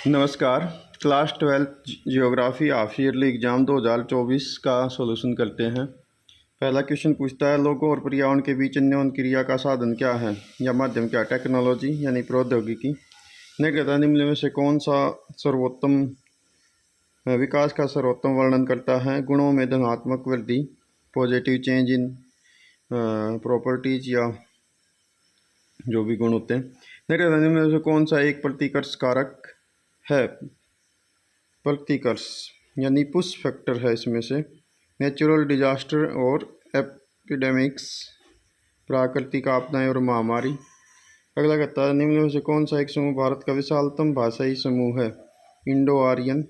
नमस्कार। Class 12 geography half yearly exam 2024 का solution करते हैं। पहला क्वेश्चन पूछता है, लोगों और पर्यावरण के बीच अन्योन्य क्रिया का साधन क्या है या माध्यम क्या? टेक्नोलॉजी यानी प्रौद्योगिकी। निम्न में से कौन सा सर्वोत्तम विकास का सर्वोत्तम वर्णन करता है? गुणों में धनात्मक वृद्धि, पॉजिटिव चेंज इन प्रॉपर्टीज या जो भी गुण होते हैं। निम्न में से कौन सा एक प्रतिकर्ष कारक है? प्रतिकर्ष यानी पुश फैक्टर है इसमें से। नेचुरल डिजास्टर और एपिडेमिक्स, प्राकृतिक आपदाएं और महामारी। अगला कहता है, निम्न में से कौन सा एक समूह भारत का विशालतम भाषाई समूह है? इंडो आर्यन,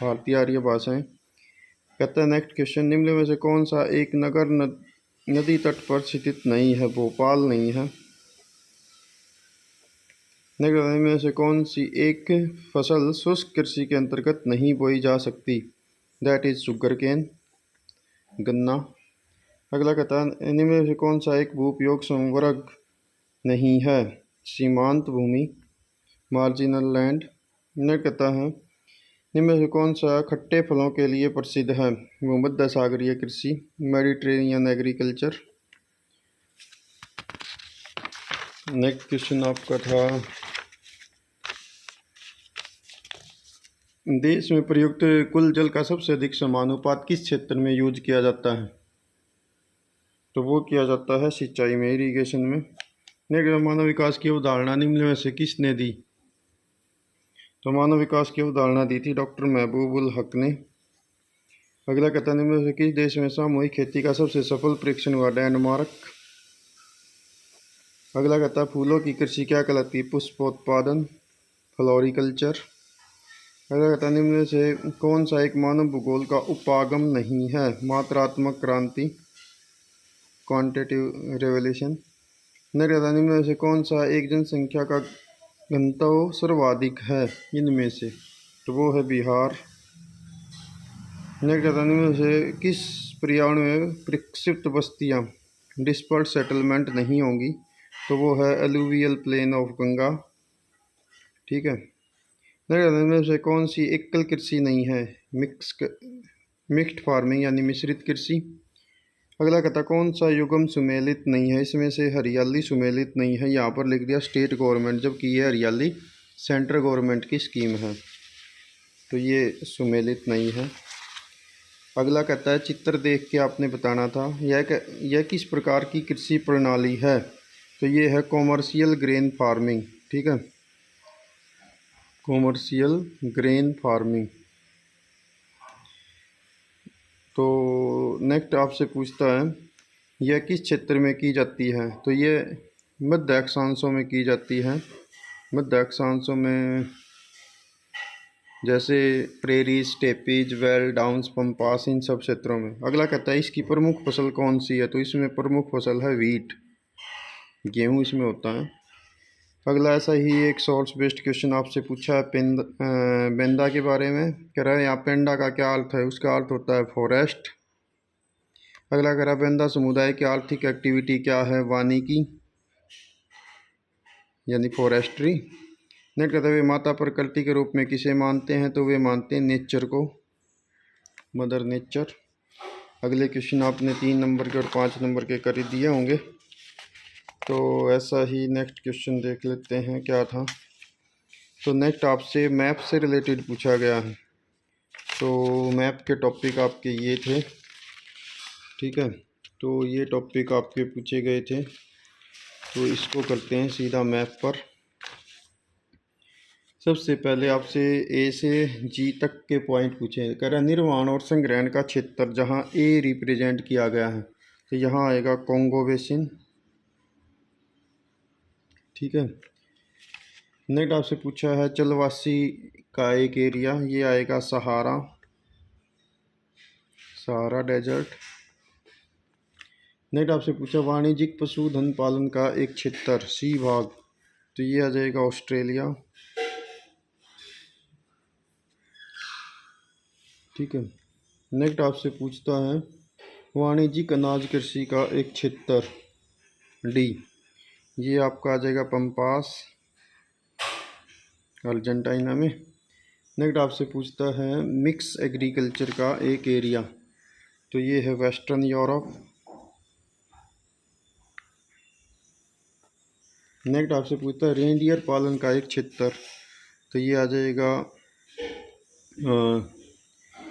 भारतीय आर्य भाषाएं। कहता है नेक्स्ट क्वेश्चन, निम्न में से कौन सा एक नगर नदी तट पर स्थित नहीं है? भोपाल नहीं है। निम्न में से कौन सी एक फसल शुष्क कृषि के अंतर्गत नहीं बोई जा सकती? दैट इज शुगर केन, गन्ना। अगला कहता है, निम्न में से कौन सा एक भूउपयोग संवर्ग नहीं है? सीमांत भूमि, मार्जिनल लैंड। निम्न कहता है, निम्न में से कौन सा खट्टे फलों के लिए प्रसिद्ध है? भूमध्य सागरीय कृषि, मेडिटेरेनियन एग्रीकल्चर। नेक्स्ट क्वेश्चन आपका था, देश में प्रयुक्त कुल जल का सबसे अधिक समानुपात किस क्षेत्र में यूज किया जाता है? तो वो किया जाता है सिंचाई में, इरिगेशन में। नेक्स्ट, मानव विकास की अवधारणा निम्न में से किसने दी? तो मानव विकास की अवधारणा दी थी डॉक्टर महबूब उल हक ने। अगला कहता है, निम्न में से किस देश में सामूहिक खेती का सबसे सफल परीक्षण हुआ? डेनमार्क। अगला कहता है, फूलों की कृषि क्या कहलाती है? पुष्पोत्पादन, फ्लोरिकल्चर। अगला कहता है, निम्न में से कौन सा एक मानव भूगोल का उपागम नहीं है? मात्रात्मक क्रांति, क्वांटिटेटिव रेवोल्यूशन। निम्न में से कौन सा एक जनसंख्या का घनत्व सर्वाधिक है इनमें से? तो वो है बिहार। निम्न में से किस पर्यावरण में प्रक्षिप्त बस्तियाँ, डिस्पर्ड सेटलमेंट नहीं होंगी? तो वो है एलुवियल प्लेन ऑफ गंगा। ठीक है। निम्न में से कौन सी एकल कृषि नहीं है? मिक्स्ड फार्मिंग यानी मिश्रित कृषि। अगला कहता, कौन सा युग्म सुमेलित नहीं है? इसमें से हरियाली सुमेलित नहीं है, यहाँ पर लिख दिया स्टेट गवर्नमेंट, जबकि ये हरियाली सेंट्रल गवर्नमेंट की स्कीम है, तो ये सुमेलित नहीं है। अगला कहता है, चित्र देख के आपने बताना था यह किस प्रकार की कृषि प्रणाली है? तो ये है कॉमर्शियल ग्रेन फार्मिंग। ठीक है, कॉमर्शियल ग्रेन फार्मिंग। तो नेक्स्ट आपसे पूछता है, यह किस क्षेत्र में की जाती है? तो ये मध्य अक्षांशों में की जाती है। मध्य अक्षांशों में जैसे prairie, steppes, veld, downs, pampas, इन सब क्षेत्रों में। अगला कहता है, इसकी प्रमुख फसल कौन सी है? तो इसमें प्रमुख फसल है व्हीट, गेहूँ इसमें होता है। अगला ऐसा ही एक सोर्स बेस्ड क्वेश्चन आपसे पूछा है पेंडा के बारे में। कह रहा है यहाँ पेंडा का क्या अर्थ है? उसका अर्थ होता है फॉरेस्ट। अगला कह रहा है, पेंडा समुदाय की आर्थिक एक्टिविटी क्या है? वानिकी यानी फॉरेस्ट्री। नेक्स्ट कहता है, वे माता प्रकृति के रूप में किसे मानते हैं? तो वे मानते हैं नेचर को, मदर नेचर। अगले क्वेश्चन आपने 3 नंबर के और 5 नंबर के कर ही दिए होंगे, तो ऐसा ही नेक्स्ट क्वेश्चन देख लेते हैं क्या था। तो नेक्स्ट आपसे मैप से रिलेटेड पूछा गया है, तो मैप के टॉपिक आपके ये थे। ठीक है, तो ये टॉपिक आपके पूछे गए थे, तो इसको करते हैं सीधा मैप पर। सबसे पहले आपसे ए से जी तक के पॉइंट पूछे। कह रहा है, निर्माण और संग्रहण का क्षेत्र जहाँ ए रिप्रेजेंट किया गया है, तो यहाँ आएगा कॉन्गो बेसिन। ठीक है। नेक्स्ट आपसे पूछा है जलवासी का एक एरिया, ये आएगा सहारा डेजर्ट। नेक्स्ट आपसे पूछा वाणिज्यिक पशुधन पालन का एक क्षेत्र, सी भाग, तो ये आ जाएगा ऑस्ट्रेलिया। ठीक है। नेक्स्ट आपसे पूछता है वाणिज्यिक अनाज कृषि का एक क्षेत्र, डी, ये आपका आ जाएगा पंपास, अर्जेंटीना में। नेक्स्ट आपसे पूछता है मिक्स एग्रीकल्चर का एक एरिया, तो ये है वेस्टर्न यूरोप। नेक्स्ट आपसे पूछता है रेंडियर पालन का एक क्षेत्र, तो ये आ जाएगा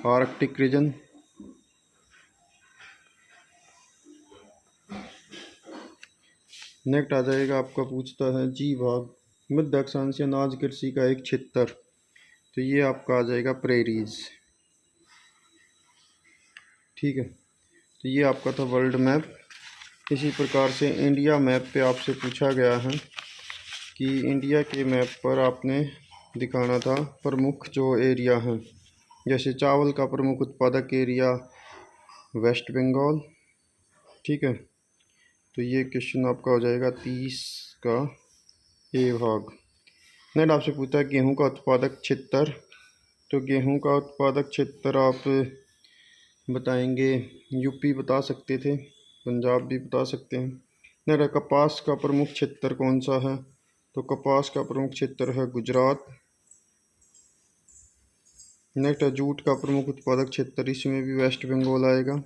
आर्कटिक रीजन। नेक्स्ट आ जाएगा आपका पूछता है जी भाग मध्य अक्षांशीय अनाज कृषि का एक क्षेत्र, तो ये आपका आ जाएगा प्रेरीज। ठीक है, तो ये आपका था वर्ल्ड मैप। इसी प्रकार से इंडिया मैप पे आपसे पूछा गया है कि इंडिया के मैप पर आपने दिखाना था प्रमुख जो एरिया हैं, जैसे चावल का प्रमुख उत्पादक एरिया वेस्ट बंगाल। ठीक है, तो ये क्वेश्चन आपका हो जाएगा 30 का ए भाग। नेक्स्ट आपसे पूछता है गेहूं का उत्पादक क्षेत्र, तो गेहूं का उत्पादक क्षेत्र आप बताएंगे यूपी बता सकते थे, पंजाब भी बता सकते हैं। नेक्स्ट कपास का प्रमुख क्षेत्र कौन सा है, तो कपास का प्रमुख क्षेत्र है गुजरात। नेक्स्ट जूट का प्रमुख उत्पादक क्षेत्र, इसमें भी वेस्ट बंगाल आएगा,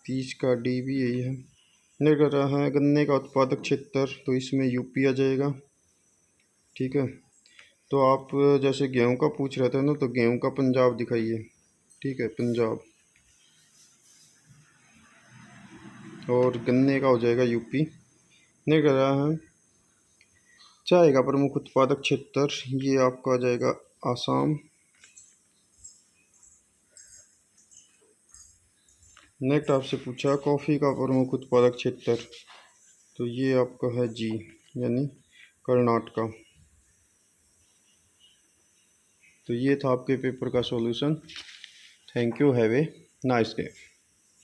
30 का डी भी यही है। नेक्स्ट रहा है गन्ने का उत्पादक क्षेत्र, तो इसमें यूपी आ जाएगा। ठीक है, तो आप जैसे गेहूं का पूछ रहे थे ना, तो गेहूं का पंजाब दिखाइए। ठीक है, पंजाब। और गन्ने का हो जाएगा यूपी। नेक्स्ट रहा है चाय का प्रमुख उत्पादक क्षेत्र, ये आपका आ जाएगा आसाम। नेक्स्ट आपसे पूछा कॉफ़ी का प्रमुख उत्पादक क्षेत्र, तो ये आपका है जी यानी कर्नाटका। तो ये था आपके पेपर का solution. Thank you, have a nice day.